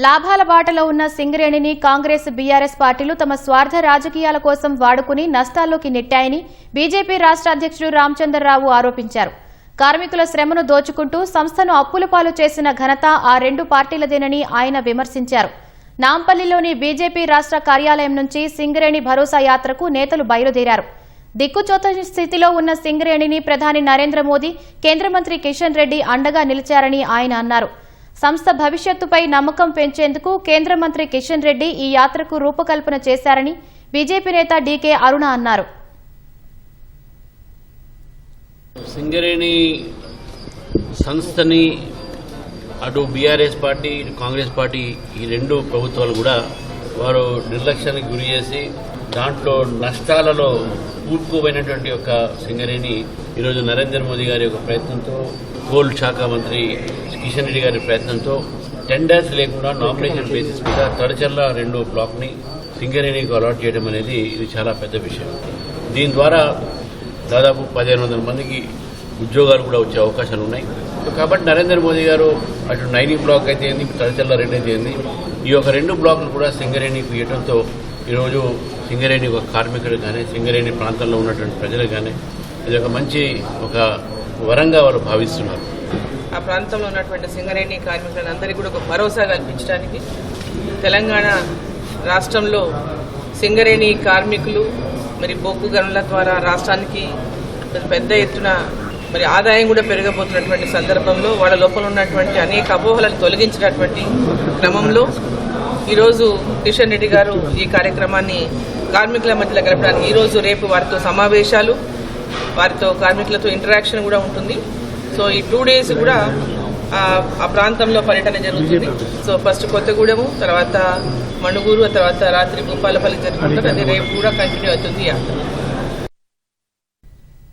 లాభాల బాటలో ఉన్న సింగరేణిని కాంగ్రెస్ బీఆర్ఎస్ పార్టీలు తమ స్వార్థ రాజకీయాల కోసం వాడుకుని నష్టాల్లోకి నెట్టాయని బీజేపీ రాష్ట్ర అధ్యక్షుడు రామచంద్రరావు ఆరోపించారు. కార్మికుల శ్రమను దోచుకుంటూ సంస్థను అప్పుల పాలు చేసిన ఘనత ఆ రెండు పార్టీలదేనని ఆయన విమర్శించారు. నాంపల్లిలోని బీజేపీ రాష్ట్ర కార్యాలయం నుంచి సింగరేణి భరోసా యాత్రకు నేతలు బయలుదేరారు. దిక్కుచోతని స్థితిలో ఉన్న సింగరేణిని ప్రధాని నరేంద్ర మోదీ, కేంద్ర మంత్రి కిషన్ రెడ్డి అండగా నిలిచారని ఆయన అన్నారు. సంస్థ భవిష్యత్తుపై నమ్మకం పెంచేందుకు కేంద్ర మంత్రి కిషన్ రెడ్డి ఈ యాత్రకు రూపకల్పన చేశారని బీజేపీ నేత డీకే అరుణ అన్నారు. సింగరేణి సంస్థని అటు బీఆర్ఎస్ పార్టీ, ఇటు కాంగ్రెస్ పార్టీ ఈ రెండు ప్రభుత్వాలు కూడా వారు నిర్లక్ష్యానికి గురి చేసి దాంట్లో నష్టాలలో కూరుకుపోయినటువంటి ఒక సింగరేణి ఈరోజు నరేంద్ర మోదీ గారి యొక్క ప్రయత్నంతో, కోల్ శాఖ మంత్రి కిషన్ రెడ్డి గారి ప్రయత్నంతో టెండర్స్ లేకుండా నామినేషన్ బేసిస్ మీద తడచర్ల 2 బ్లాక్ని సింగరేణికి అలాట్ చేయడం అనేది ఇది చాలా పెద్ద విషయం. దీని ద్వారా దాదాపు 1500 మందికి ఉద్యోగాలు కూడా వచ్చే అవకాశాలు ఉన్నాయి. కాబట్టి నరేంద్ర మోదీ గారు అటు 9 బ్లాక్ అయితే ఏంది, తడచర్ల 2 అయితే ఏంది, ఈ యొక్క 2 బ్లాకులు కూడా సింగరేణికి ఇవ్వడంతో ఈరోజు సింగరేణి ఒక కార్మికులు కానీ, సింగరేణి ప్రాంతంలో ఉన్నటువంటి ప్రజలకు కానీ ఇది ఒక మంచి ఒక వరంగా వారు భావిస్తున్నారు. ఆ ప్రాంతంలో ఉన్నటువంటి సింగరేణి కార్మికులందరికీ కూడా ఒక భరోసా కల్పించడానికి తెలంగాణ రాష్ట్రంలో సింగరేణి కార్మికులు మరి బొగ్గు గనుల ద్వారా రాష్ట్రానికి పెద్ద ఎత్తున మరి ఆదాయం కూడా పెరగబోతున్నటువంటి సందర్భంలో వాళ్ళ లోపల ఉన్నటువంటి అనేక అపోహలను తొలగించినటువంటి క్రమంలో ఈరోజు కిషన్ రెడ్డి గారు ఈ కార్యక్రమాన్ని కార్మికుల మధ్యలో గడపడానికి ఈరోజు రేపు వారితో సమావేశాలు, వారితో కార్మికులతో ఇంటరాక్షన్ కూడా ఉంటుంది. సో ఈ 2 days కూడా ఆ ప్రాంతంలో పర్యటన జరుగుతుంది. సో ఫస్ట్ కొత్తగూడెము, తర్వాత మణుగూరు, తర్వాత రాత్రి భూపాలపల్లి జరుగుతుంది. అది రేపు కూడా కంటిన్యూ అవుతుంది యాత్ర.